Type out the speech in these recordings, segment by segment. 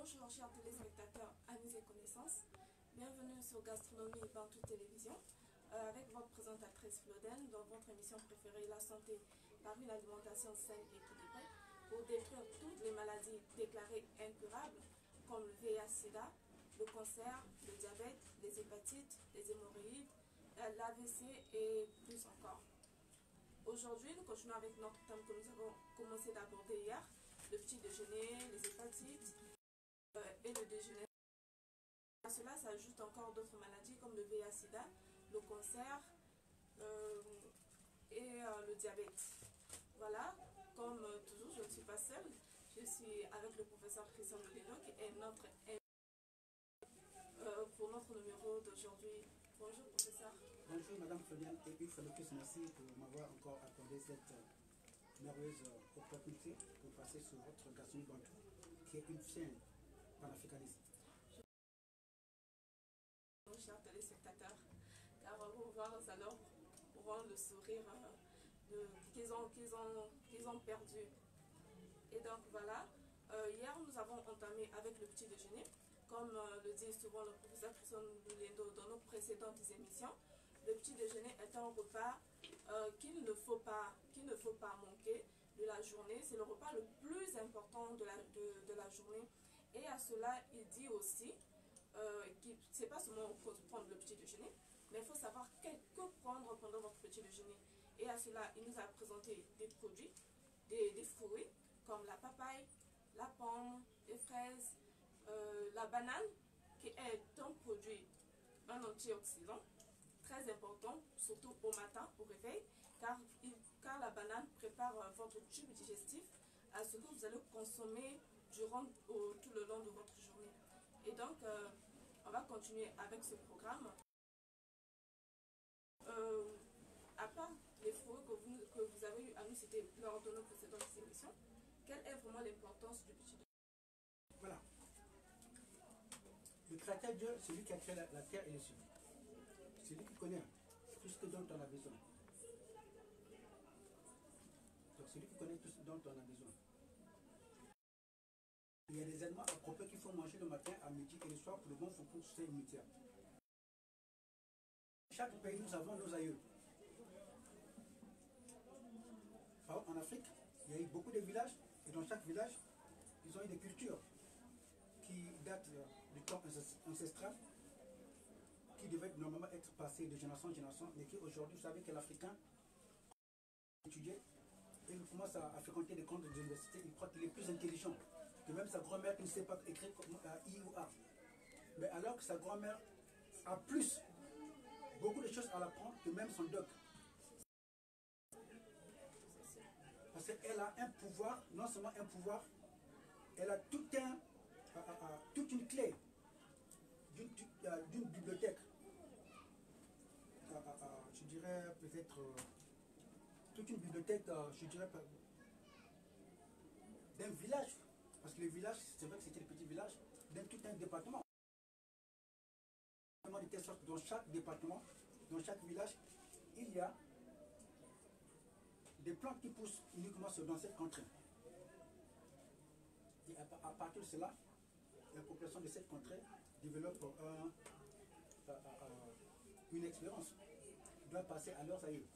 Bonjour chers téléspectateurs, amis et connaissances. Bienvenue sur Gastronomie Bantou Télévision avec votre présentatrice Floden dans votre émission préférée La Santé par une alimentation saine et équilibrée pour détruire toutes les maladies déclarées incurables comme le VIH-Sida, le cancer, le diabète, les hépatites, les hémorroïdes, l'AVC et plus encore. Aujourd'hui, nous continuons avec notre thème que nous avons commencé d'aborder hier, le petit déjeuner, les hépatites et le déjeuner. À cela s'ajoutent encore d'autres maladies comme le VIH-Sida, le cancer et le diabète. Voilà, comme toujours, je ne suis pas seule, je suis avec le professeur Christian Leleno qui est notre pour notre numéro d'aujourd'hui. Bonjour professeur. Bonjour Madame Fabienne et une fois de plus merci pour m'avoir encore accordé cette merveilleuse opportunité pour passer sur votre gastronomie Bantou qui est une chaîne panafricaniste. Chers téléspectateurs, car vous voir, ça leur rend le sourire qu'ils ont perdu. Et donc voilà, hier nous avons entamé avec le petit déjeuner. Comme le dit souvent le professeur Christian Leleno dans nos précédentes émissions, le petit déjeuner est un repas qu'il ne faut pas manquer de la journée. C'est le repas le plus important de la journée. Et à cela, il dit aussi ce n'est pas seulement prendre le petit déjeuner, mais il faut savoir que prendre pendant votre petit déjeuner. Et à cela, il nous a présenté des produits, des fruits, comme la papaye, la pomme, les fraises, la banane, qui est un produit, un antioxydant, très important, surtout au matin, au réveil, car la banane prépare votre tube digestif à ce que vous allez consommer tout le long de votre journée. Et donc, on va continuer avec ce programme. À part les fruits que vous avez eu à nous citer lors de nos précédentes émissions, quelle est vraiment l'importance du petit déjeuner? Voilà. Le créateur Dieu, c'est lui qui a créé la terre et les cieux. C'est lui qui connaît tout ce dont on a besoin. Donc c'est lui qui connaît tout ce dont on a besoin. Il y a des aliments à propos qu'il faut manger le matin, à midi et le soir pour le bon fonctionnement immunitaire. Chaque pays, nous avons nos aïeux. Par exemple, en Afrique, il y a eu beaucoup de villages, et dans chaque village, ils ont eu des cultures qui datent du temps ancestral, qui devaient normalement être passées de génération en génération, mais qui aujourd'hui, vous savez que l'Africain étudie et il commence à fréquenter des comptes d'université, il croit qu'il est plus intelligent que même sa grand-mère qui ne sait pas écrire I ou A. Mais alors que sa grand-mère a beaucoup de choses à l'apprendre que même son doc. Parce qu'elle a un pouvoir, non seulement un pouvoir, elle a toute une clé d'une bibliothèque. Je dirais peut-être toute une bibliothèque, je dirais d'un village. Parce que les villages, c'est vrai que c'était des petits villages, tout un département. De telle sorte que dans chaque département, dans chaque village, il y a des plantes qui poussent uniquement dans cette contrée. Et à partir de cela, la population de cette contrée développe une expérience. Ils doivent passer à leurs aïeux.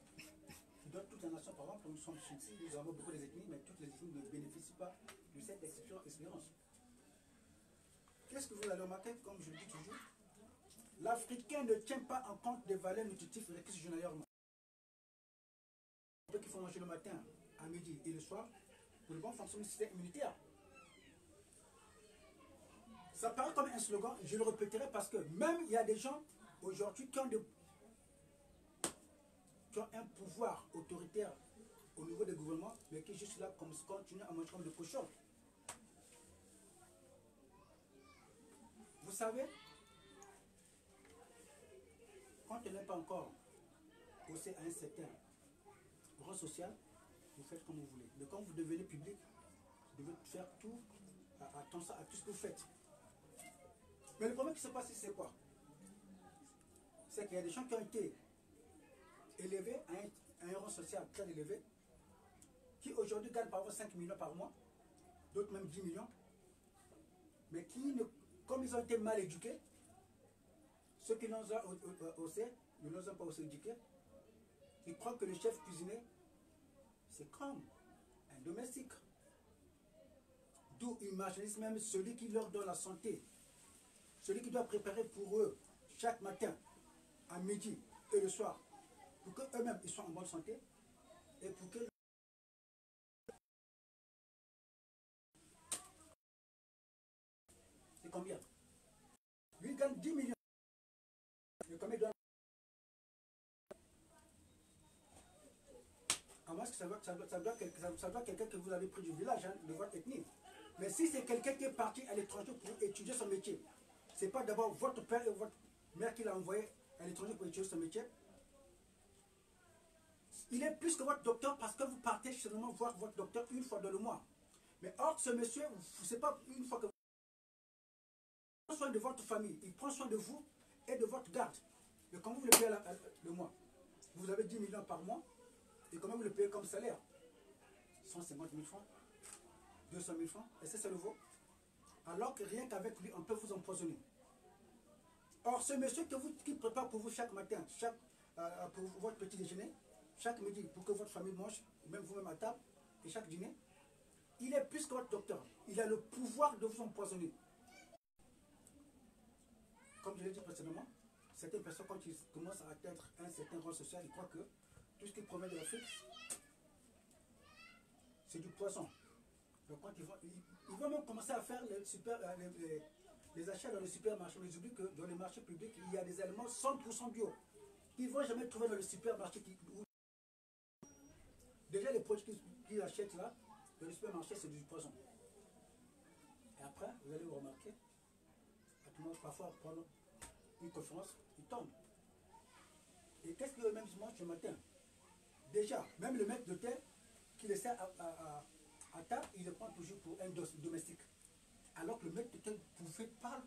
Dans toute la nation, par exemple, nous sommes ici, nous avons beaucoup d'ethnies, mais toutes les ethnies ne bénéficient pas de cette expérience. Qu'est-ce que vous allez remarquer, comme je le dis toujours, l'Africain ne tient pas en compte des valeurs nutritives requises journalièrement. Il faut manger le matin, à midi et le soir pour le bon fonctionnement du système immunitaire. Ça paraît comme un slogan, je le répéterai parce que même il y a des gens aujourd'hui qui ont un pouvoir autoritaire au niveau des gouvernements, mais qui juste là comme continuent à manger comme des cochons. Vous savez, quand on n'est pas encore poussé à un certain rang social, vous faites comme vous voulez. Mais quand vous devenez public, vous devez faire tout, attention à tout ce que vous faites. Mais le problème qui se passe ici, c'est quoi? C'est qu'il y a des gens qui ont été élevés à un rang social très élevé, qui aujourd'hui gagnent par exemple 5 millions par mois, d'autres même 10 millions, mais qui, comme ils ont été mal éduqués, ceux qui n'osent pas aussi éduquer, ils croient que le chef cuisinier, c'est comme un domestique. D'où ils marginalisent même celui qui leur donne la santé, celui qui doit préparer pour eux chaque matin, à midi et le soir, pour qu'eux-mêmes ils soient en bonne santé et pour que c'est combien? Lui il gagne 10 millions. Et combien il doit... À moins que ça doit quelqu'un que vous avez pris du village, hein, de votre ethnie. Mais si c'est quelqu'un qui est parti à l'étranger pour étudier son métier, c'est pas d'abord votre père et votre mère qui l'a envoyé à l'étranger pour étudier son métier. Il est plus que votre docteur parce que vous partez seulement voir votre docteur une fois dans le mois. Mais or, ce monsieur, c'est pas une fois que vous prenez soin de votre famille, il prend soin de vous et de votre garde. Mais comment vous le payez le mois? Vous avez 10 millions par mois et comment vous le payez comme salaire? 150 000 francs, 200 000 francs, est-ce que ça le vaut? Alors que rien qu'avec lui, on peut vous empoisonner. Or, ce monsieur qui prépare pour vous chaque matin, pour votre petit déjeuner, chaque midi, pour que votre famille mange, même vous-même à table, et chaque dîner, il est plus que votre docteur. Il a le pouvoir de vous empoisonner. Comme je l'ai dit précédemment, certaines personnes, quand ils commencent à atteindre un certain rôle social, ils croient que tout ce qui provient de l'Afrique, c'est du poisson. Donc quand ils vont même commencer à faire les achats dans les supermarchés. Mais ils oublient que dans les marchés publics, il y a des aliments 100% bio. Ils ne vont jamais trouver dans le supermarché. Déjà, les produits qu'ils achètent là, dans le supermarché, c'est du poison. Et après, vous allez vous remarquer, parfois pendant une conférence, ils tombent. Et qu'est-ce que eux-mêmes mangent ce matin? Déjà, même le maître d'hôtel qui le sert à table, il le prend toujours pour un domestique. Alors que le maître d'hôtel, vous faites parler.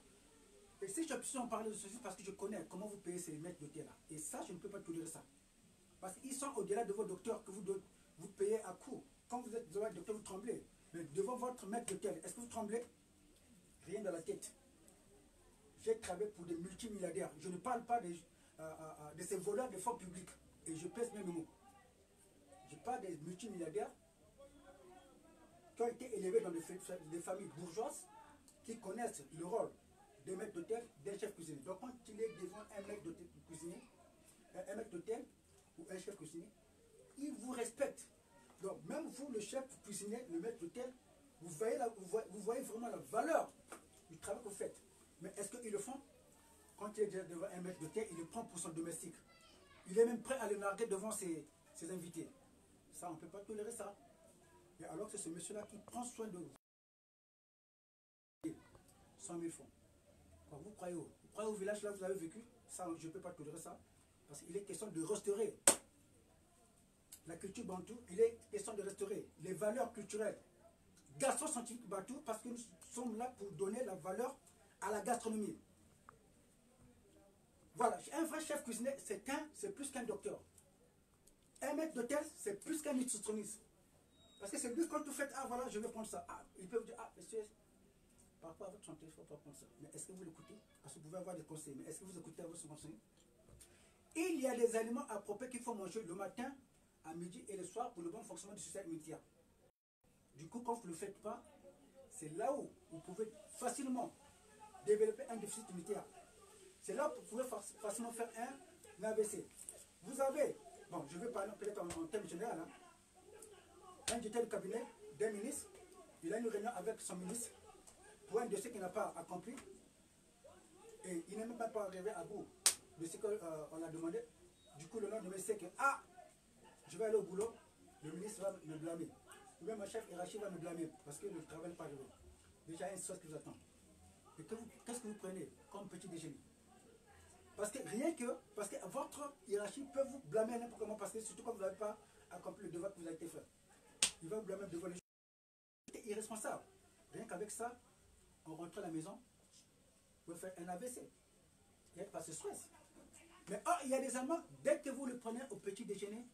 Et si je peux en parler de ceci, parce que je connais comment vous payez ces maîtres d'hôtel là. Et ça, je ne peux pas tolérer ça. Parce qu'ils sont au-delà de vos docteurs que vous payez à coup. Quand vous êtes devant le docteur, vous tremblez. Mais devant votre maître d'hôtel, est-ce que vous tremblez? Rien dans la tête. J'ai travaillé pour des multimilliardaires. Je ne parle pas de ces voleurs de fonds publics. Et je pèse mes mots. Je parle des multimilliardaires qui ont été élevés dans des familles bourgeoises qui connaissent le rôle des maîtres d'hôtel, des chefs cuisiniers. Donc quand il est devant un maître d'hôtel cuisinier, un maître d'hôtel ou un chef cuisinier, il vous respecte. Donc même vous, le chef cuisinier, le maître d'hôtel, vous voyez vraiment la valeur du travail que vous faites. Mais est-ce qu'ils le font? Quand il est déjà devant un maître d'hôtel, il le prend pour son domestique. Il est même prêt à le narguer devant ses invités. Ça, on ne peut pas tolérer ça. Et alors que c'est ce monsieur-là qui prend soin de vous. 100 000 francs. Quand vous croyez au village là où vous avez vécu? Ça, je ne peux pas tolérer ça. Parce qu'il est question de restaurer la culture bantou. Il est question de restaurer les valeurs culturelles gastro-scientifiques bantou, parce que nous sommes là pour donner la valeur à la gastronomie. Voilà, un vrai chef cuisinier, c'est plus qu'un docteur. Un maître d'hôtel, c'est plus qu'un nutritionniste. Parce que c'est lui, quand vous faites, ah voilà, je vais prendre ça. Ah, il peut vous dire, ah, monsieur, par rapport à votre santé, il ne faut pas prendre ça. Mais est-ce que vous l'écoutez? Parce que vous pouvez avoir des conseils, mais est-ce que vous écoutez à votre conseil? Il y a des aliments appropriés qu'il faut manger le matin, à midi et le soir pour le bon fonctionnement du système immunitaire. Du coup, quand vous ne le faites pas, c'est là où vous pouvez facilement développer un déficit immunitaire. C'est là où vous pouvez facilement faire un AVC. Vous avez, bon, je vais parler peut-être en termes généraux, hein, un directeur de cabinet d'un ministre, il a une réunion avec son ministre pour un dossier qu'il n'a pas accompli et il n'est même pas arrivé à bout de ce qu'on a demandé. Du coup, le lendemain, c'est que, ah, je vais aller au boulot, le ministre va me blâmer. Ou même mon chef hiérarchique va me blâmer parce que le travail n'est pas arrivé. Déjà, il y a une chose qui vous attend. Et qu'est-ce que vous prenez comme petit déjeuner? Parce que votre hiérarchie peut vous blâmer n'importe comment, parce que surtout quand vous n'avez pas accompli le devoir que vous avez été fait. Il va vous blâmer devant les gens. C'est irresponsable. Rien qu'avec ça, on rentre à la maison, vous faire un AVC. Il n'y a pas ce stress. Mais il y a des Allemands, dès que vous le prenez au petit déjeuner,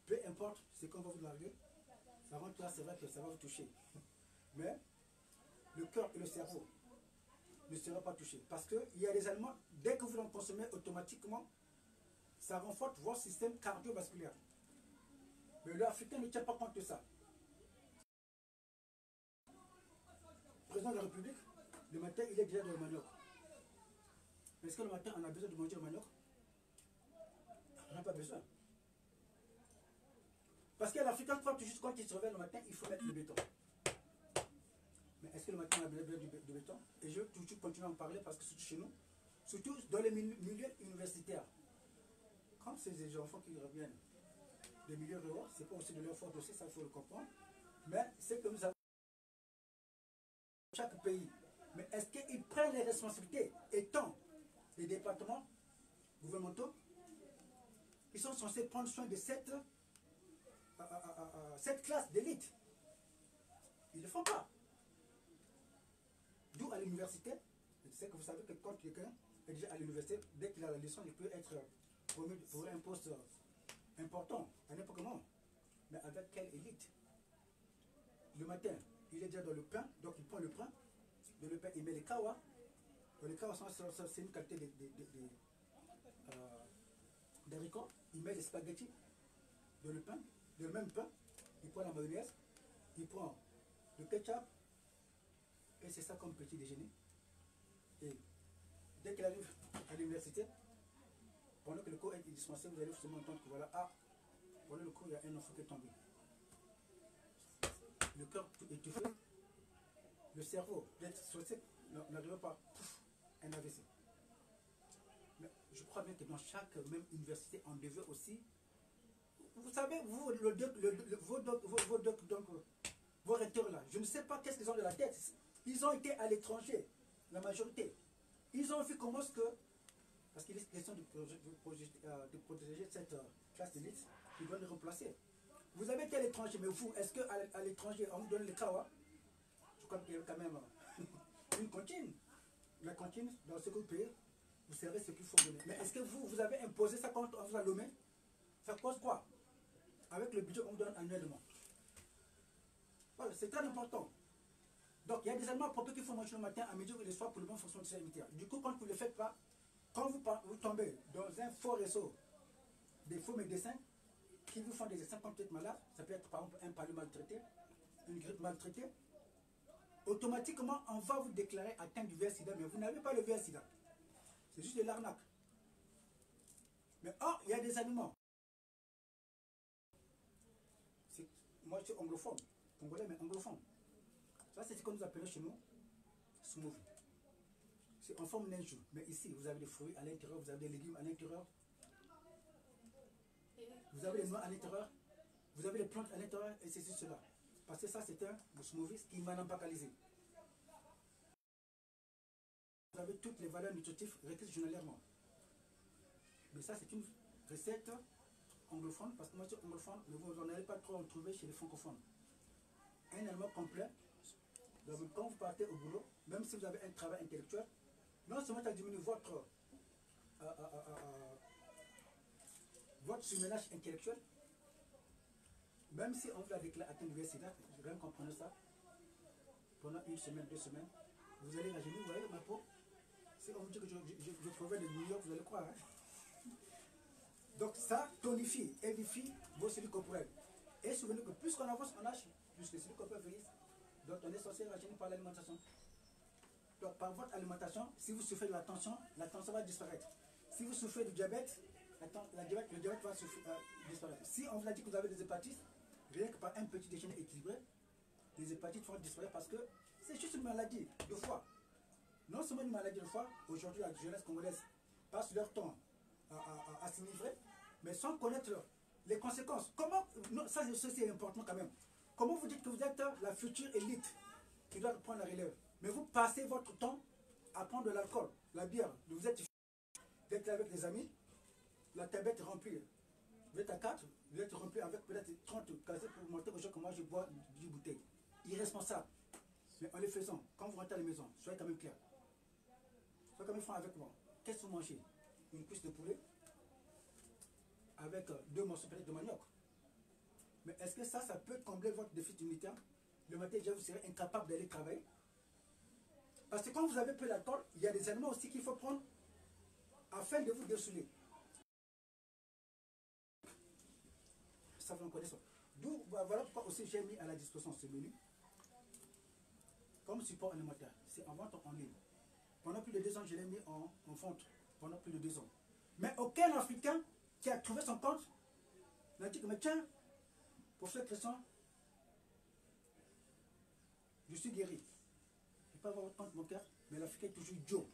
peu importe ce qu'on va vous larguer, ça rentre là, c'est vrai que ça va vous toucher. Mais le cœur et le cerveau ne seraient pas touchés. Parce qu'il y a des aliments, dès que vous en consommez automatiquement, ça renforce votre système cardiovasculaire. Mais l'Africain ne tient pas compte de ça. Le président de la République, le matin, il est déjà dans le manioc. Est-ce que le matin, on a besoin de manger le manioc? On n'a pas besoin. Parce que l'Africain croit que juste quand il se réveille le matin, il faut mettre le béton. Mais est-ce que le matin, on a besoin de béton? Et je vais toujours continuer à en parler parce que c'est chez nous, surtout dans les milieux universitaires. Quand c'est des enfants qui reviennent des milieux ruraux, c'est pas aussi de leur faute aussi, ça il faut le comprendre. Mais c'est que nous avons chaque pays. Mais est-ce qu'ils prennent les responsabilités étant les départements gouvernementaux qui sont censés prendre soin de cette classe d'élite? Ils ne le font pas. D'où à l'université, c'est que vous savez que quand quelqu'un est déjà à l'université, dès qu'il a la leçon, il peut être promu pour un poste important à n'importe comment. Mais avec quelle élite? Le matin, il est déjà dans le pain, donc il prend le pain. Dans le pain, il met les kawa. Dans les kawa, c'est une qualité d'haricots. Il met les spaghettis dans le pain, dans le même pain. Il prend la mayonnaise, il prend le ketchup. Et c'est ça comme petit déjeuner. Et dès qu'il arrive à l'université, pendant que le cours est dispensé, vous allez forcément entendre que voilà, pendant le cours, il y a un enfant qui est tombé. Le cœur étouffé, le cerveau, peut-être stressé, n'arrive pas, un AVC. Mais je crois bien que dans chaque même université, on devait aussi. Vous savez, vous, vos recteurs là, je ne sais pas qu'est-ce qu'ils ont de la tête. Ils ont été à l'étranger, la majorité. Ils ont vu comment est-ce que, parce qu'il est question de protéger cette classe d'élite, ils doivent les remplacer. Vous avez été à l'étranger, mais vous, est-ce qu'à l'étranger, on vous donne les kawa? Je crois qu'il y a quand même une cantine. La cantine, dans ce que vous payez, vous savez ce qu'il faut donner. Mais est-ce que vous avez imposé ça quand on vous a nommé? Ça cause quoi? Avec le budget qu'on vous donne annuellement. Voilà, c'est très important. Donc, il y a des aliments appropriés qu'il faut manger le matin, à midi et le soir pour le bon fonctionnement du système immunitaire. Du coup, quand vous ne le faites pas, quand vous tombez dans un faux réseau des faux médecins qui vous font des essais quand vous êtes malade, ça peut être par exemple un palu maltraité, une grippe maltraitée, automatiquement, on va vous déclarer atteint du VIH-Sida, mais vous n'avez pas le VIH-Sida. C'est juste de l'arnaque. Mais il y a des aliments. Moi, je suis anglophone, congolais, mais anglophone. Ça, c'est ce que nous appelons chez nous smoothie. C'est en forme d'un jus. Mais ici, vous avez des fruits à l'intérieur, vous avez des légumes à l'intérieur. Vous avez les noix à l'intérieur. Vous avez les plantes à l'intérieur et ceci, cela. Parce que ça, c'est un smoothie qui est manambacalisé. Vous avez toutes les valeurs nutritives requises journalièrement. Mais ça, c'est une recette anglophone, parce que moi, je suis anglophone, mais vous n'en allez pas trop en trouver chez les francophones. Un aliment complet. Donc, quand vous partez au boulot, même si vous avez un travail intellectuel, non seulement ça diminue votre surménage intellectuel, même si on vous a déclaré atteint du VIH-Sida, rien comprenez ça, pendant une semaine, 2 semaines, vous allez rajeunir, vous voyez ma peau. Si on vous dit que je proviens de New York, vous allez croire. Hein? Donc ça tonifie, édifie vos cellules corporelles. Et souvenez que plus qu'on avance en âge, plus les cellules corporelles vieillissent. Donc on est censé rajeunir par l'alimentation. Donc par votre alimentation, si vous souffrez de la tension va disparaître. Si vous souffrez du diabète, le diabète va disparaître. Si on vous a dit que vous avez des hépatites, rien que par un petit déjeuner équilibré, les hépatites vont disparaître parce que c'est juste une maladie de foie. Non seulement une maladie de foie, aujourd'hui la jeunesse congolaise passe leur temps à s'enivrer, mais sans connaître les conséquences. Comment, non, ça c'est important quand même. Comment vous dites que vous êtes la future élite qui doit prendre la relève, mais vous passez votre temps à prendre de l'alcool, la bière, vous êtes avec des amis, la tablette est remplie. Vous êtes à 4, vous êtes rempli avec peut-être 30 cassettes pour montrer aux gens que moi je bois 10 bouteilles. Irresponsable. Mais en les faisant, quand vous rentrez à la maison, soyez quand même clair. Soyez quand même franc avec moi. Qu'est-ce que vous mangez? Une cuisse de poulet avec 2 morceaux peut-être de manioc. Mais est-ce que ça peut combler votre déficit immunitaire? Le matin déjà vous serez incapable d'aller travailler. Parce que quand vous avez pris l'alcool, il y a des aliments aussi qu'il faut prendre afin de vous dessouler. Ça vous en connaissez. D'où, voilà pourquoi aussi j'ai mis à la disposition ce menu comme support alimentaire. C'est en vente en ligne. Pendant plus de 2 ans, je l'ai mis en vente. Pendant plus de 2 ans. Mais aucun Africain qui a trouvé son compte n'a dit que, mais tiens, pour cette raison, je suis guéri. Je ne peux pas avoir votre compte bancaire, mais l'Africain est toujours Joe.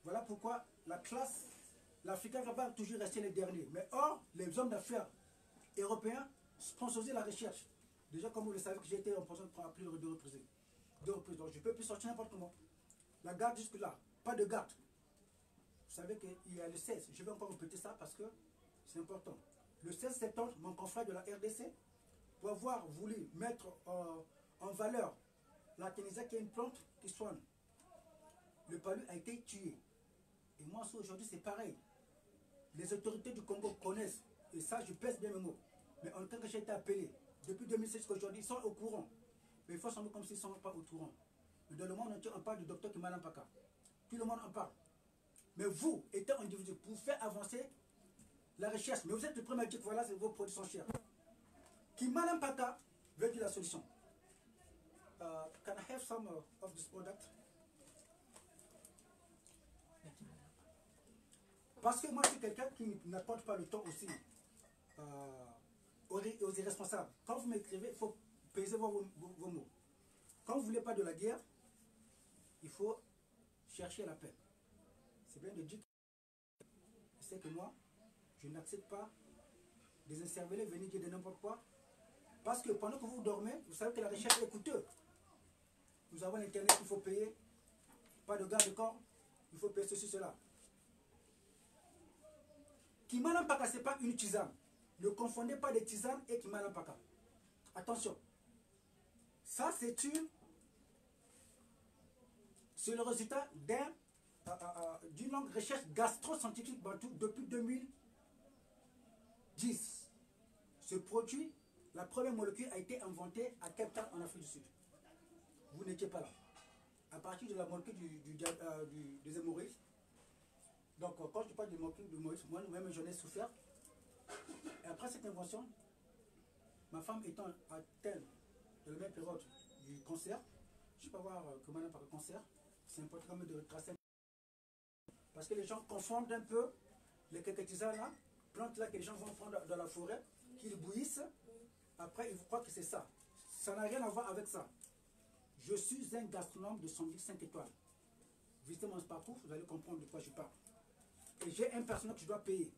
Voilà pourquoi la classe, l'Africain va toujours rester les derniers. Mais or, les hommes d'affaires européens sponsorisaient la recherche. Déjà, comme vous le savez, que j'ai été en poison à plus de 2 reprises. Donc, je ne peux plus sortir n'importe comment. La garde jusque-là, pas de garde. Vous savez qu'il y a le 16. Je vais encore répéter ça parce que c'est important. Le 16 septembre, mon confrère de la RDC, pour avoir voulu mettre en valeur la Kénésia, qui est une plante qui soigne. Le palu a été tué. Et moi aujourd'hui c'est pareil. Les autorités du Congo connaissent, et ça je pèse bien mes mots. Mais en tant que j'ai été appelé, depuis 2016 qu'aujourd'hui, ils sont au courant. Mais il faut sembler comme s'ils ne sont pas au courant. Mais dans le monde entier, on parle du docteur Kimana Mpaka. Tout le monde en parle. Mais vous, étant individu, pour faire avancer la recherche, mais vous êtes le premier à dire que voilà, vos produits sont chers. Kimana Mpaka veut dire la solution. Can I have some of this product? Parce que moi, je suis quelqu'un qui n'apporte pas le temps aussi aux irresponsables. Quand vous m'écrivez, il faut peser vos mots. Quand vous ne voulez pas de la guerre, il faut chercher la paix. C'est bien de dire que c'est que moi, je n'accepte pas des incervelés venir dire de n'importe quoi. Parce que pendant que vous dormez, vous savez que la recherche est coûteuse. Nous avons l'internet qu'il faut payer, pas de garde de corps, il faut payer ceci, cela. Kimana Mpaka, ce n'est pas une tisane. Ne confondez pas des tisanes et Kimana Mpaka. Attention. Ça, c'est le résultat d'une longue recherche gastro-scientifique bantou depuis 2010. Ce produit, la première molécule a été inventée à Cape Town en Afrique du Sud. Vous n'étiez pas là. À partir de la molécule des hémorroïdes. Donc, quand je parle de molécule d'hémorroïdes, moi-même j'en ai souffert. Et après cette invention, ma femme étant atteinte de la même période du cancer, je ne sais pas voir comment on appelle le cancer, c'est important de retracer. Parce que les gens confondent un peu les quelques tisanes là, plantes là que les gens vont prendre dans la forêt, qu'ils bouillissent, après ils croient que c'est ça. Ça n'a rien à voir avec ça. Je suis un gastronome de 5 étoiles. Visitez mon parcours, vous allez comprendre de quoi je parle. Et j'ai un personnel que je dois payer.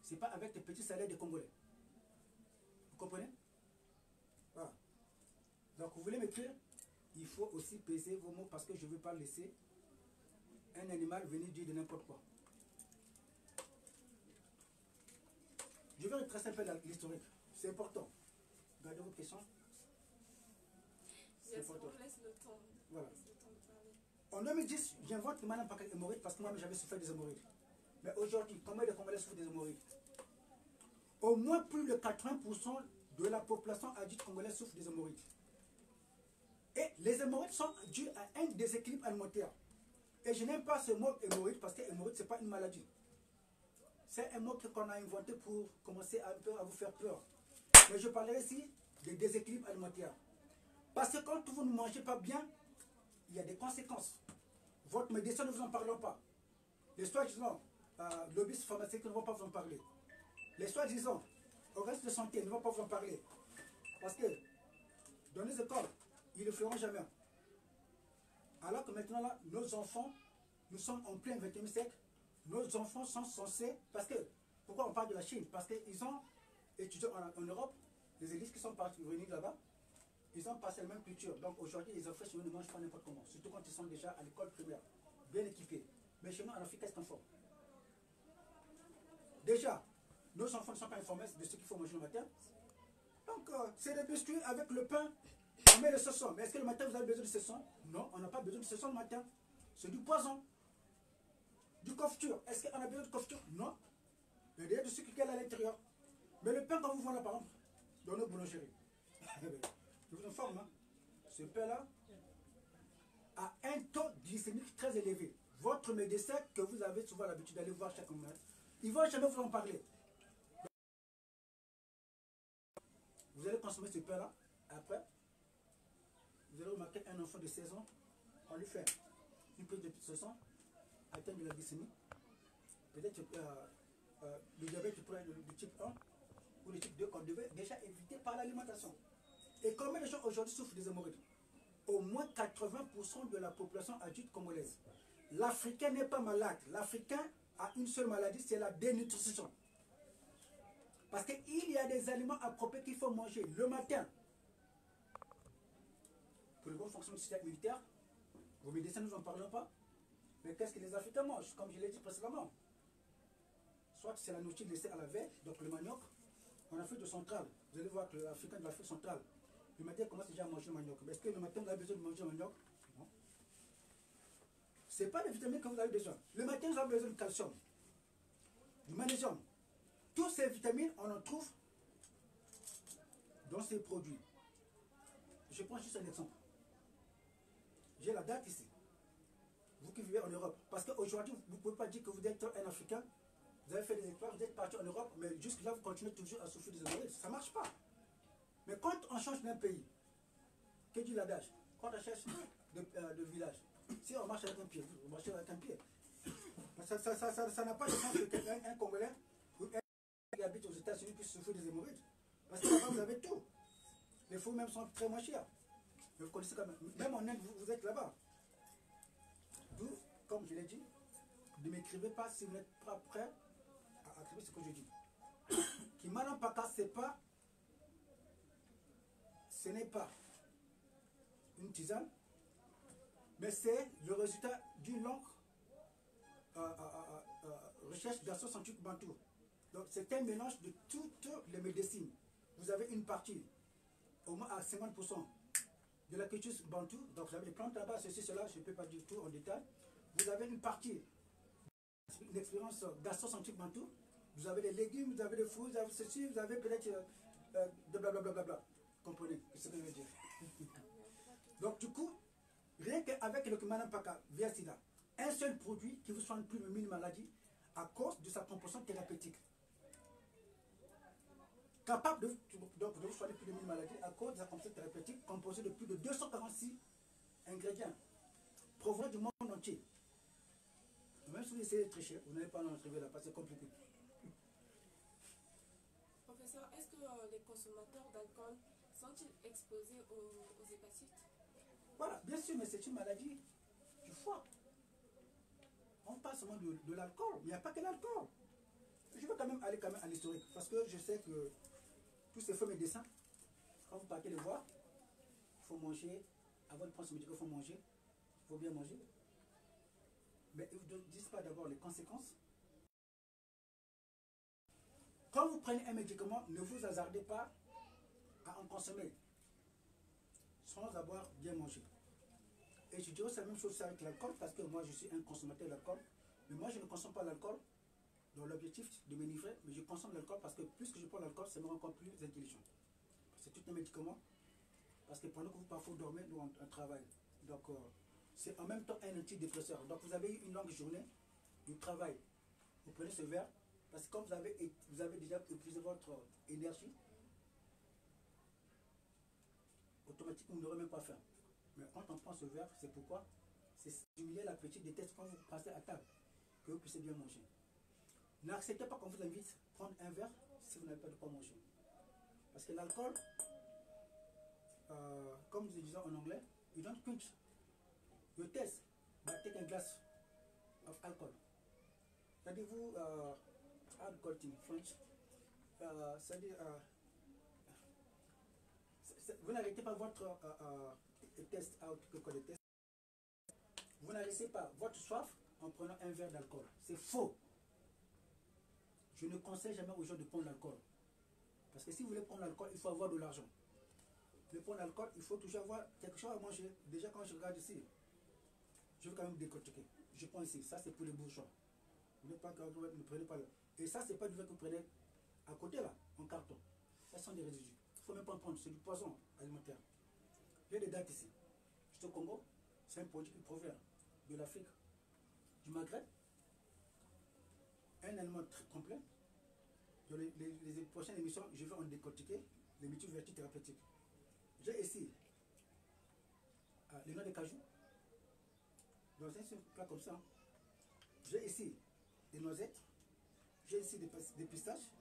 Ce n'est pas avec des petits salaires des Congolais. Vous comprenez? Voilà. Donc vous voulez m'écrire, il faut aussi peser vos mots parce que je ne veux pas laisser un animal venir dire de n'importe quoi. Je vais retracer un peu l'historique. C'est important. Gardez vos questions. C'est important. On laisse le temps. Voilà. Laisse le temps de parler. En 2010, j'invente que Kimana Mpaka hémorroïdes parce que moi j'avais souffert des hémorroïdes. Mais aujourd'hui, combien de Congolais souffrent des hémorroïdes? Au moins plus de 80% de la population adulte congolaise souffre des hémorroïdes. Et les hémorroïdes sont dus à un déséquilibre alimentaire. Et je n'aime pas ce mot hémorroïde parce que hémorroïde, ce n'est pas une maladie. C'est un mot qu'on a inventé pour commencer un peu à vous faire peur. Mais je parlerai ici de déséquilibre alimentaire. Parce que quand vous ne mangez pas bien, il y a des conséquences. Votre médecin ne vous en parlera pas. Les soi-disant lobbyistes pharmaceutiques ne vont pas vous en parler. Les soi-disant organismes de santé ne vont pas vous en parler. Parce que dans les écoles, ils ne le feront jamais. Alors que maintenant, là, nos enfants, nous sommes en plein 21e siècle, nos enfants sont censés, parce que, pourquoi on parle de la Chine? Parce qu'ils ont étudié en Europe, les élites qui sont partis venir là-bas, ils ont passé la même culture. Donc aujourd'hui, les enfants chez nous ne mangent pas n'importe comment, surtout quand ils sont déjà à l'école primaire, bien équipés. Mais chez nous, en Afrique, qu'est-ce qu'on fait? Déjà, nos enfants ne sont pas informés de ce qu'il faut manger le matin. Donc, c'est des biscuits avec le pain. On met le saucisson. Mais est-ce que le matin, vous avez besoin de saucisson? Non, on n'a pas besoin de saucisson le matin. C'est du poison. Du confiture. Est-ce qu'on a besoin de confiture? Non. Il y a du sucre qui est à l'intérieur. Mais le pain, quand vous vendez, par exemple, dans nos boulangeries, je vous informe, hein, ce pain-là, a un taux glycémique très élevé. Votre médecin, que vous avez souvent l'habitude d'aller voir chaque mois, il ne va jamais vous en parler. Vous allez consommer ce pain-là, après, vous allez remarquer un enfant de 16 ans, on lui fait une prise de sang, atteint de la glycémie, peut-être le diabète du type 1 ou le type 2 qu'on devait déjà éviter par l'alimentation. Et combien de gens aujourd'hui souffrent des hémorroïdes? Au moins 80% de la population adulte congolaise. L'Africain n'est pas malade. L'Africain a une seule maladie, c'est la dénutrition. Parce qu'il y a des aliments appropriés qu'il faut manger le matin. Pour le bon fonctionnement du système immunitaire, vos médecins ne nous en parlent pas. Mais qu'est-ce que les Africains mangent? Comme je l'ai dit précédemment. Soit c'est la nourriture laissée à la veille, donc le manioc. En Afrique centrale, vous allez voir que l'Africain de l'Afrique centrale, le matin, commence déjà à manger le manioc. Est-ce que le matin, vous avez besoin de manger le manioc? Non. Ce n'est pas les vitamines que vous avez besoin. Le matin, vous avez besoin de calcium, du magnésium. Toutes ces vitamines, on en trouve dans ces produits. Je prends juste un exemple. J'ai la date ici. Vous qui vivez en Europe. Parce qu'aujourd'hui, vous ne pouvez pas dire que vous êtes un Africain. Vous avez fait des exploits, vous êtes parti en Europe, mais jusque-là, vous continuez toujours à souffrir des hémorroïdes. Ça ne marche pas. Mais quand on change d'un pays, que dit l'adage? Quand on cherche de village, si on marche avec un pied, vous marchez avec un pied. Ça n'a pas de sens qu'un Congolais ou un qui habite aux États-Unis puisse souffrir des hémorroïdes. Parce que là-bas, vous avez tout. Les fruits même sont très moins chers. Mais vous connaissez quand même. Même en Inde, vous êtes là-bas. D'où, comme je l'ai dit, ne m'écrivez pas si vous n'êtes pas prêt à accepter ce que je dis. Kimana Paka, ce n'est pas une tisane, mais c'est le résultat d'une longue recherche dans 68 Bantou. Donc c'est un mélange de toutes les médecines. Vous avez une partie, au moins à 50%, de la culture Bantou. Donc vous avez des plantes là-bas, ceci, cela, je ne peux pas dire tout en détail. Vous avez une partie, une expérience gastro-centrique Bantou. Vous avez des légumes, vous avez des fruits, vous avez ceci, vous avez peut-être de blablabla. Comprenez ce que je veux dire. Donc du coup, rien qu'avec le Kimana Paka via Sida, un seul produit qui vous soigne plus de 1000 maladies à cause de sa composition thérapeutique. Capable de vous soigner plus de 1000 maladies à cause de sa composition thérapeutique composée de plus de 246 ingrédients provenant du monde entier. Même si vous essayez de tricher, vous n'allez pas en trouver là, parce que c'est compliqué. Professeur, est-ce que les consommateurs d'alcool sont-ils exposés aux hépatites? Voilà, bien sûr, mais c'est une maladie du foie. On parle seulement de l'alcool, mais il n'y a pas que l'alcool. Je veux quand même aller à l'historique, parce que je sais que tous ces faux médecins, quand vous partez les voir, il faut manger, avant de prendre ce médicament, il faut manger, il faut bien manger. Mais ils ne vous disent pas d'abord les conséquences. Quand vous prenez un médicament, ne vous hasardez pas à en consommer sans avoir bien mangé. Et je dirais c'est la même chose avec l'alcool, parce que moi je suis un consommateur d'alcool, mais moi je ne consomme pas l'alcool dans l'objectif de m'enivrer, mais je consomme l'alcool parce que plus que je prends l'alcool, ça me rend encore plus intelligent. C'est tout un médicament, parce que pendant que vous parfois dormez, nous on travaille. Donc c'est en même temps un antidépresseur. Donc vous avez une longue journée de travail, vous prenez ce verre, parce que comme vous avez déjà épuisé votre énergie, automatiquement vous n'aurez même pas faim. Mais quand on prend ce verre, c'est pourquoi? C'est stimuler l'appétit des tests quand vous passez à table, que vous puissiez bien manger. N'acceptez pas qu'on vous invite à prendre un verre si vous n'avez pas de quoi manger. Parce que l'alcool, comme nous disons en anglais, you don't quench your taste by taking a glass of alcohol. C'est-à-dire vous, alcohol in French, c'est-à-dire vous n'arrêtez pas votre test out, vous n'arrêtez pas votre soif en prenant un verre d'alcool. C'est faux. Je ne conseille jamais aux gens de prendre l'alcool. Parce que si vous voulez prendre l'alcool, il faut avoir de l'argent. Pour prendre l'alcool, il faut toujours avoir quelque chose à manger. Déjà quand je regarde ici, je veux quand même décortiquer. Je prends ici, ça c'est pour les bourgeois. Ne prenez pas là. Et ça c'est pas du verre que vous prenez à côté là, en carton. Ça sont des résidus. Il ne faut même pas en prendre, c'est du poison alimentaire. Il y a des dates ici. Juste au Congo, C'est un produit qui provient de l'Afrique, du Maghreb. Un aliment très complet. Dans les prochaines émissions, je vais en décortiquer les multiples vertus thérapeutiques. J'ai ici les noix de cajou. Dans un plat comme ça. J'ai ici des noisettes. J'ai ici des pistaches.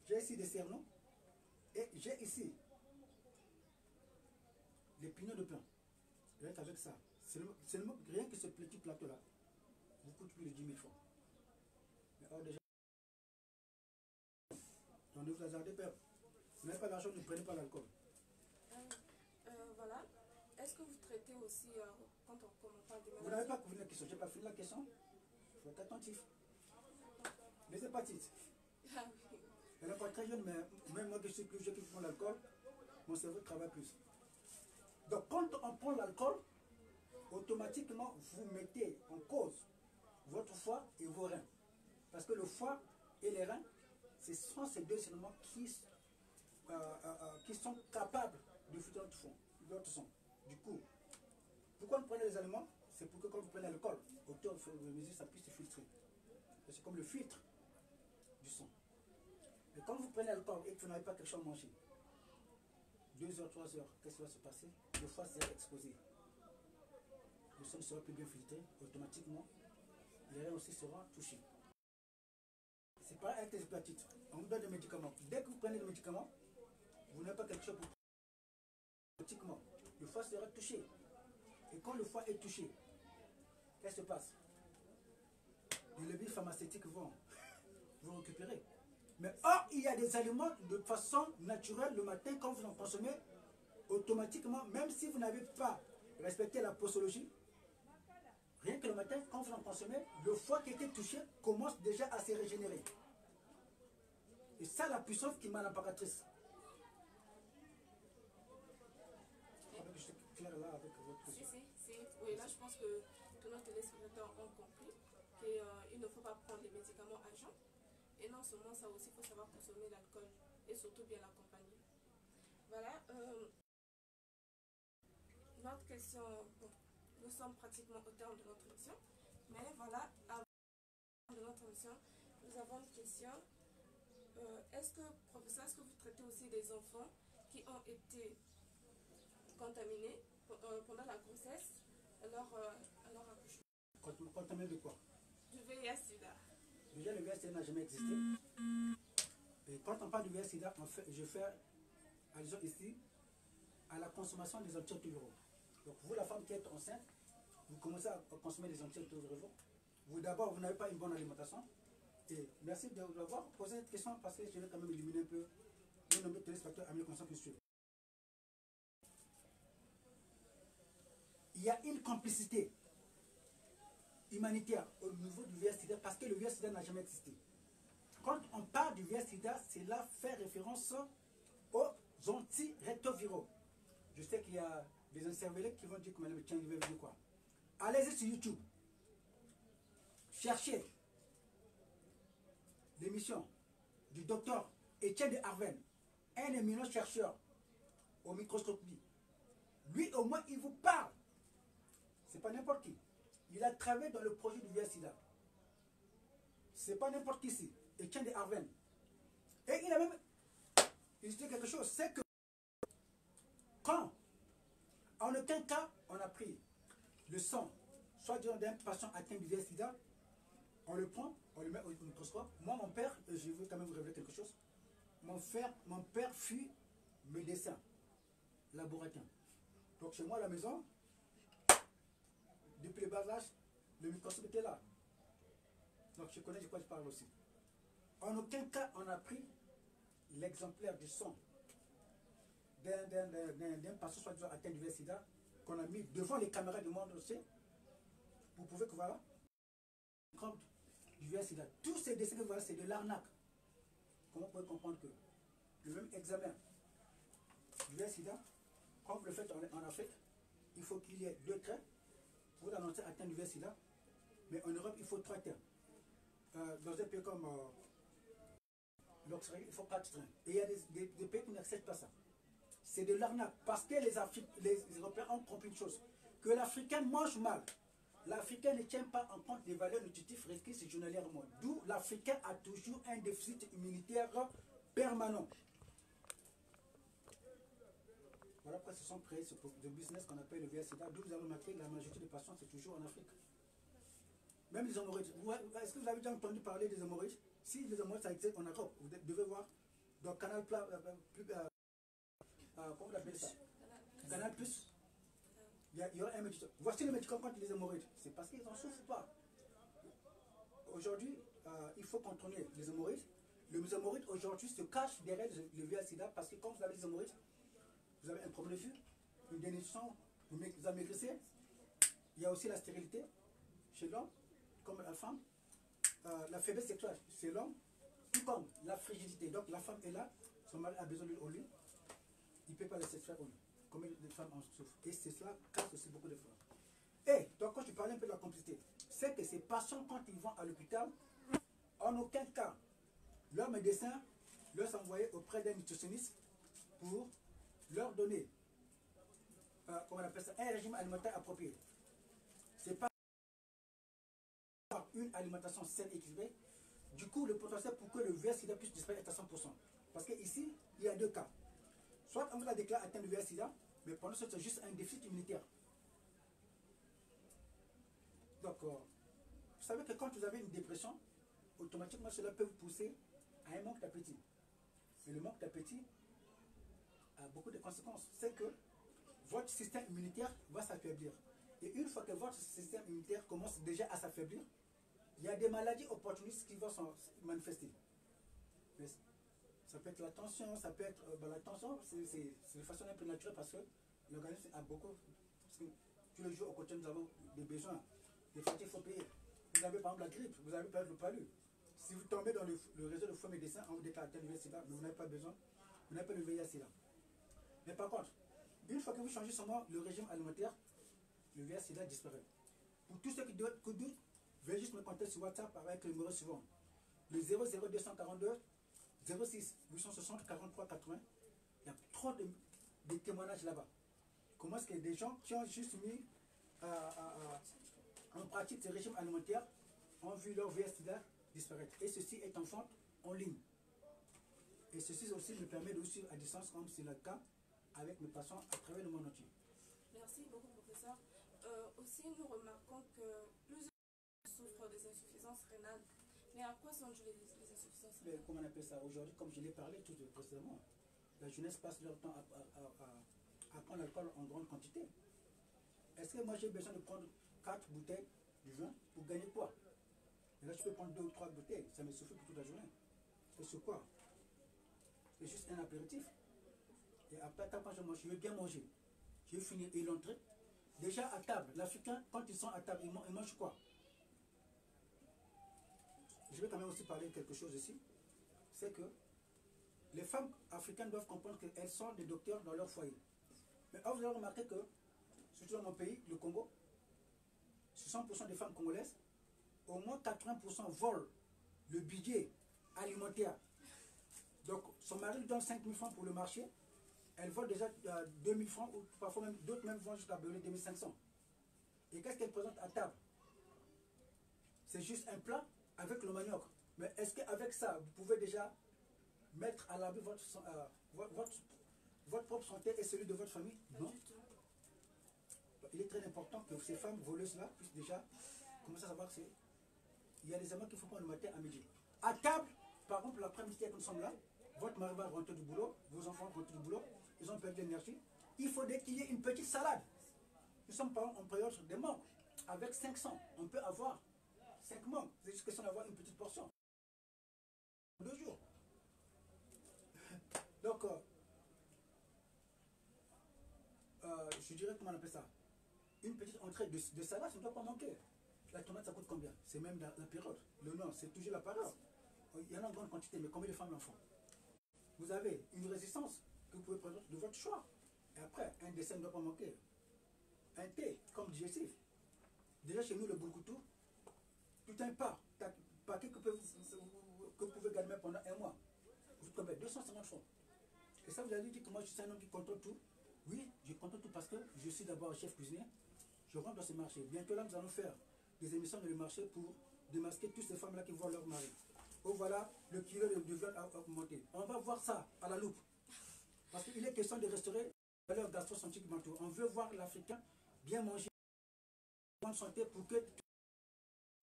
J'ai ici des cernons. Et j'ai ici les pignons de pain. Rien qu'avec ça. Rien que ce petit plateau-là vous coûte plus de 10 000 francs. Mais or déjà, on ne vous hasardez pas. Vous n'avez pas d'argent, ne prenez pas l'alcool. Voilà. Est-ce que vous traitez aussi, quand on parle de maladies... Vous n'avez pas fini la question. Je n'ai pas fini la question. Il faut être attentif. Les hépatites. Ah oui. Elle n'est pas très jeune, mais même moi qui suis plus jeune qui prends l'alcool, mon cerveau travaille plus. Donc quand on prend l'alcool, automatiquement vous mettez en cause votre foie et vos reins. Parce que le foie et les reins, ce sont ces deux éléments qui sont capables de filtrer notre sang. Du coup, pourquoi vous prenez les aliments? C'est pour que quand vous prenez l'alcool, au fur et à mesure, ça puisse se filtrer. C'est comme le filtre du sang. Et quand vous prenez l'alcool et que vous n'avez pas quelque chose à manger, 2 heures, 3 heures, qu'est-ce qui va se passer? Le foie sera exposé. Le sang ne sera plus bien filtré, automatiquement, les reins aussi seront touchés. C'est pareil avec les hépatites. On vous donne des médicaments. Dès que vous prenez des médicaments, vous n'avez pas quelque chose pour automatiquement. Le foie sera touché. Et quand le foie est touché, qu'est-ce qui se passe? Les lobbies pharmaceutiques vont vous récupérer. Mais or, il y a des aliments de façon naturelle le matin, quand vous en consommez, automatiquement, même si vous n'avez pas respecté la posologie, rien que le matin, quand vous en consommez, le foie qui était touché commence déjà à se régénérer. Et ça, la puissance qui est malamparatrice. Je suis clair là avec votre question. Si. Oui, là, je pense que tous nos téléspectateurs ont compris qu'il ne faut pas prendre des médicaments à jeun. Et non seulement ça aussi, il faut savoir consommer l'alcool et surtout bien l'accompagner. Voilà. Notre question, bon, nous sommes pratiquement au terme de notre émission. Mais voilà, avant de notre émission, nous avons une question. Professeur, est-ce que vous traitez aussi des enfants qui ont été contaminés pendant la grossesse, alors accouchement? Contaminé de quoi? Du VIH-Sida. Déjà, le VIH-Sida n'a jamais existé. Et quand on parle du VIH-Sida, je fais allusion ici à la consommation des antirétroviraux. Donc, vous, la femme qui est enceinte, vous commencez à consommer des antirétroviraux. Vous, d'abord, vous n'avez pas une bonne alimentation. Et merci d'avoir posé cette question parce que je vais quand même éliminer un peu le nombre de téléspectateurs amis conscients qui suivent. Il y a une complicité humanitaire au niveau du VIH-Sida parce que le VIH-Sida n'a jamais existé. Quand on parle du VIH-Sida, c'est là faire référence aux antirétroviraux. Je sais qu'il y a des incervelés qui vont dire que madame tiens, il veut dire quoi. Allez-y sur YouTube. Cherchez l'émission du docteur Étienne de Harven, un éminent chercheur au microscopie. Lui, au moins, il vous parle. C'est pas n'importe qui. Il a travaillé dans le projet du VIH-Sida. C'est pas n'importe qui ici. Étienne de Harven. Et il a même dit quelque chose. C'est que quand, en aucun cas, on a pris le sang, soit d'un patient atteint du VIH-Sida, on le prend, on le met au microscope. Moi, mon père, je veux quand même vous révéler quelque chose. Mon père fut médecin, laboratoire. Donc chez moi à la maison, depuis le bas âge, le microscope était là. Donc je connais de quoi je parle aussi. En aucun cas, on a pris l'exemplaire du sang d'un patient soit atteint du VIH-Sida, qu'on a mis devant les caméras du monde aussi. Vous pouvez que voilà, du VIH-Sida. Tous ces décès que voilà, c'est de l'arnaque. Comment vous pouvez comprendre que le même examen du VIH-Sida, quand vous le faites en Afrique, il faut qu'il y ait 2 traits pour annoncer atteint du VIH-Sida. Mais en Europe, il faut 3 traits. Dans un pays comme l'Australie, il faut 4 traits. Et il y a des pays qui n'acceptent pas ça. C'est de l'arnaque. Parce que les Européens ont compris une chose. que l'Africain mange mal. L'Africain ne tient pas en compte les valeurs nutritives requises journalièrement. D'où l'Africain a toujours un déficit immunitaire permanent. Voilà pourquoi se sont créés ce business qu'on appelle le VIH-Sida. D'où vous avez remarqué que la majorité des patients, c'est toujours en Afrique. Même les hémorroïdes. Est-ce que vous avez déjà entendu parler des hémorroïdes? Si les hémorroïdes, ça existe en Europe, vous devez voir. Dans Canal Plat, comment vous appelez ça? Canal Plus. Il y aura un médicament. Voici le médicament contre les hémorroïdes. C'est parce qu'ils n'en souffrent pas. Aujourd'hui, il faut contrôler les hémorroïdes. Les hémorroïdes aujourd'hui se cachent derrière le VIH-Sida parce que quand vous avez des hémorroïdes, vous avez un problème de vue, une dénutrition, vous amaigrissez. Il y a aussi la stérilité chez l'homme, comme la femme. La faiblesse sexuelle chez l'homme, tout comme la frigidité. Donc la femme est là, son mari a besoin d'huile au lit, il ne peut pas laisser faire au lit. Combien de femmes en souffrent? Et c'est cela casse aussi beaucoup de femmes. Et donc quand je parlais un peu de la complicité, c'est que ces patients, quand ils vont à l'hôpital, en aucun cas, leur médecin leur envoyé auprès d'un nutritionniste pour leur donner, comment on appelle ça, un régime alimentaire approprié. C'est pas une alimentation saine et équilibrée. Du coup, le potentiel pour que le VIH-Sida puisse disparaître est à 100%. Parce qu'ici, il y a deux cas. Soit on vous a déclaré atteint de VIH-Sida, mais pendant ce temps, c'est juste un déficit immunitaire. Donc, vous savez que quand vous avez une dépression, automatiquement, cela peut vous pousser à un manque d'appétit. Et le manque d'appétit a beaucoup de conséquences. C'est que votre système immunitaire va s'affaiblir. Et une fois que votre système immunitaire commence déjà à s'affaiblir, il y a des maladies opportunistes qui vont se manifester. Mais ça peut être la tension, ça peut être... la tension, c'est de façon un peu naturelle parce que l'organisme a beaucoup... Parce que tous les jours au quotidien, nous avons des besoins. Des fatigues, il faut payer. Vous avez par exemple la grippe, vous avez perdu le palu. Si vous tombez dans le réseau de faux médecins, on vous déclare atteint le VIH-Sida, mais vous n'avez pas besoin, vous n'avez pas le VIH-Sida. Mais par contre, une fois que vous changez seulement le régime alimentaire, le VIH-Sida disparaît. Pour tous ceux qui doutent, veuillez juste me contacter sur WhatsApp avec le numéro suivant. Le 00242 06 860 43 80. Il y a trop de témoignages là-bas. Comment est-ce que des gens qui ont juste mis en pratique ce régime alimentaire ont vu leur VIH-Sida disparaître. Et ceci est en vente en ligne. Et ceci aussi me permet de suivre à distance, comme c'est le cas avec mes patients à travers le monde entier. Merci beaucoup, professeur. Aussi, nous remarquons que plusieurs souffrent des insuffisances rénales. Mais à quoi sont dues les insuffisances rénales? Comment on appelle ça aujourd'hui? Comme je l'ai parlé tout précédemment, la jeunesse passe leur temps à prendre l'alcool en grande quantité. Est-ce que moi j'ai besoin de prendre 4 bouteilles de vin pour gagner quoi? Et là je peux prendre 2 ou 3 bouteilles, ça me suffit pour toute la journée. Et c'est quoi? C'est juste un apéritif. Et après, quand je mange, je veux bien manger. Je veux finir et l'entrée. Déjà à table, l'Africain, quand ils sont à table, ils mangent quoi? Je vais quand même aussi parler de quelque chose ici. C'est que les femmes africaines doivent comprendre qu'elles sont des docteurs dans leur foyer. Mais vous avez remarqué que, surtout dans mon pays, le Congo, 60% des femmes congolaises, au moins 80% volent le budget alimentaire. Donc, son mari lui donne 5 000 francs pour le marché. Elle vole déjà 2 000 francs, ou parfois même d'autres même vont jusqu'à 2 500. Et qu'est-ce qu'elle présente à table? C'est juste un plat avec le manioc. Mais est-ce qu'avec ça, vous pouvez déjà mettre à l'abri votre propre santé et celui de votre famille? Non. Il est très important que ces femmes voleuses-là puissent déjà commencer à savoir qu'il y a des éléments qu'il faut prendre le matin à midi. À table, par exemple, l'après-midi que nous sommes là, votre mari va rentrer du boulot, vos enfants rentrent du boulot, ils ont perdu l'énergie. Il faudrait qu'il y ait une petite salade. Nous sommes par exemple en période des manques. Avec 500, on peut avoir 5 manques. C'est juste question d'avoir une petite portion. 2 jours. Donc, je dirais comment on appelle ça. Une petite entrée de salade, ça ne doit pas manquer. La tomate, ça coûte combien? C'est même la période. Le nom, c'est toujours la période. Il y en a en grande quantité, mais combien de femmes l'en font? Vous avez une résistance que vous pouvez prendre de votre choix. Et après, un dessin ne doit pas manquer. Un thé, comme digestif. Déjà chez nous, le boulgoutou, tout un paquet que vous pouvez gagner pendant un mois. Vous tombez 250 francs. Et ça, vous allez dire que moi, je suis un homme qui contrôle tout. Oui, je contrôle tout parce que je suis d'abord chef cuisinier. Je rentre dans ce marché. Bientôt là, nous allons faire des émissions dans le marché pour démasquer toutes ces femmes-là qui voient leur mari. Oh voilà, le kilo de viol a augmenté. On va voir ça à la loupe. Parce qu'il est question de restaurer la valeur gastro-scientifique mentaux. On veut voir l'Africain bien manger, bonne santé pour que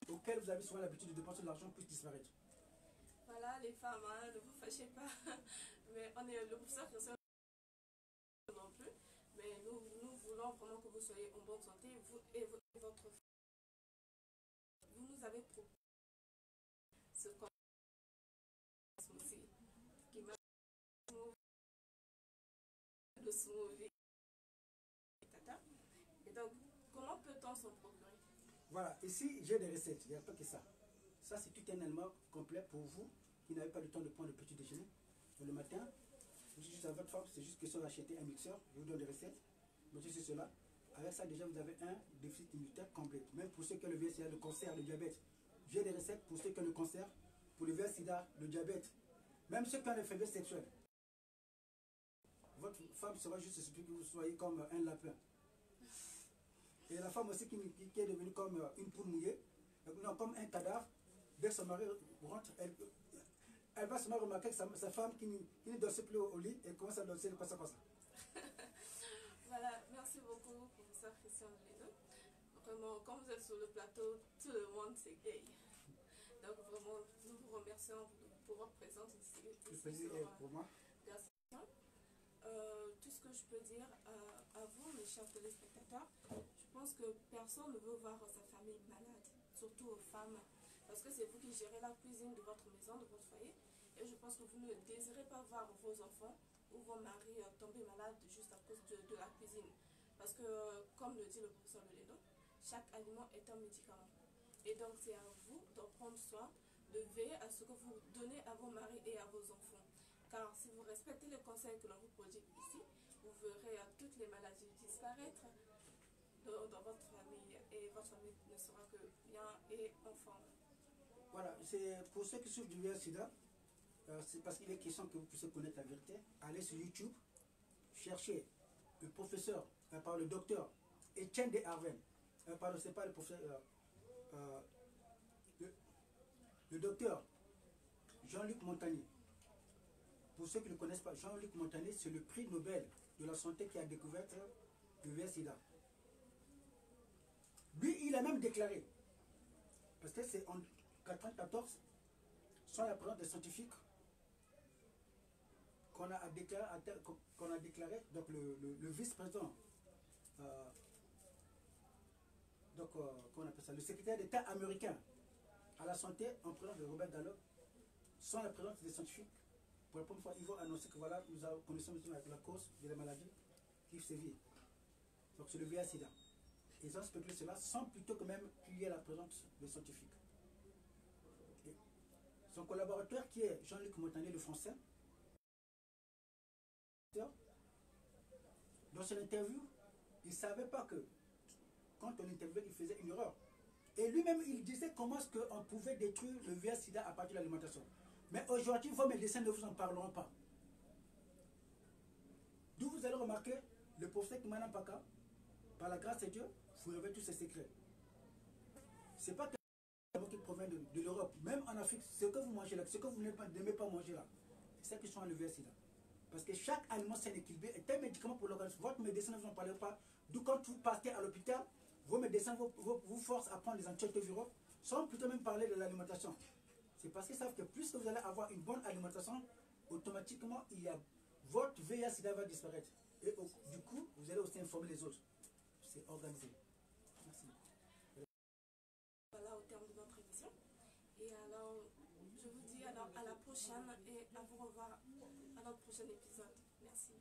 auquel vous avez souvent l'habitude de dépenser de l'argent puisse disparaître. Voilà les femmes, hein, ne vous fâchez pas. Mais on est le professeur Christian non plus. Mais nous voulons vraiment que vous soyez en bonne santé, vous et votre femme. Vous nous avez proposé ce qu'on aussi, qui m'a le smoothie. Et donc, comment peut-on s'en procurer? Voilà, ici j'ai des recettes, il n'y a pas que ça. Ça c'est tout un élément complet pour vous qui n'avez pas le temps de prendre le petit déjeuner. Le matin, vous dites juste à votre femme, c'est juste question d'acheter un mixeur, je vous donne des recettes, mettez c'est cela. Avec ça déjà vous avez un déficit immunitaire complet. Même pour ceux qui ont le VIH, le cancer, le diabète. J'ai des recettes pour ceux qui ont le cancer, pour le VIH, le diabète. Même ceux qui ont les faiblesses sexuelles. Votre femme sera juste suffit que vous soyez comme un lapin. Et la femme aussi qui est devenue comme une poule mouillée, non, comme un cadavre, dès que son mari rentre, elle va seulement remarquer que sa femme qui ne dort plus au lit, et commence à danser, elle passe comme ça. Voilà, merci beaucoup, professeur Christian Leno. Vraiment, quand vous êtes sur le plateau, tout le monde s'égaye. Donc vraiment, nous vous remercions pour votre présence ici. Le plaisir est pour moi. Merci. Tout ce que je peux dire à vous, mes chers téléspectateurs, je pense que personne ne veut voir sa famille malade, surtout aux femmes, parce que c'est vous qui gérez la cuisine de votre maison, de votre foyer, et je pense que vous ne désirez pas voir vos enfants ou vos maris tomber malades juste à cause de la cuisine. Parce que, comme le dit le professeur Leno, chaque aliment est un médicament. Et donc c'est à vous d'en prendre soin, de veiller à ce que vous donnez à vos maris et à vos enfants. Car si vous respectez les conseils que l'on vous prodigue ici, vous verrez toutes les maladies disparaître dans votre famille et votre famille ne sera que bien et en forme. Voilà, c'est pour ceux qui souffrent du VIH-Sida, c'est parce qu'il est question que vous puissiez connaître la vérité. Allez sur YouTube, cherchez le professeur, par le docteur Etienne de Harven, pardon, c'est pas le professeur, le docteur Jean-Luc Montagnier. Pour ceux qui ne connaissent pas, Jean-Luc Montagnier, c'est le prix Nobel de la santé qui a découvert le VIH-Sida. Lui, il a même déclaré, parce que c'est en 1994, sans la présence des scientifiques, qu'on a déclaré, donc le vice-président, qu'on appelle ça, le secrétaire d'État américain à la santé, en présence de Robert Gallup, sans la présence des scientifiques, pour la première fois, ils vont annoncer que voilà, nous connaissons la cause de la maladie qui sévit. Donc c'est le VIH-Sida. Ils ont spéculé cela sans plutôt que même qu'il y ait la présence des scientifiques. Et son collaborateur qui est Jean-Luc Montagnier, le français, dans son interview, il ne savait pas que quand on interviewait, il faisait une erreur. Et lui-même, il disait comment est-ce qu'on pouvait détruire le VIH-Sida à partir de l'alimentation. Mais aujourd'hui, vos médecins ne vous en parleront pas. D'où vous allez remarquer, le professeur Kimana Mpaka, par la grâce de Dieu, vous révèle tous ses secrets. Ce n'est pas que qui provient de l'Europe. Même en Afrique, ce que vous mangez là, ce que vous n'aimez pas manger là, c'est ça qui sont enlevés ici là. Parce que chaque aliment sain équilibré est un médicament pour l'organisme. Votre médecin ne vous en parlera pas. D'où quand vous partez à l'hôpital, vos médecins vous forcent à prendre des antirétroviraux sans plutôt même parler de l'alimentation. C'est parce qu'ils savent que plus que vous allez avoir une bonne alimentation, automatiquement, votre VIH-Sida va disparaître. Et du coup, vous allez aussi informer les autres. C'est organisé. Merci. Voilà au terme de notre émission. Et alors, je vous dis alors à la prochaine et à vous revoir à notre prochain épisode. Merci.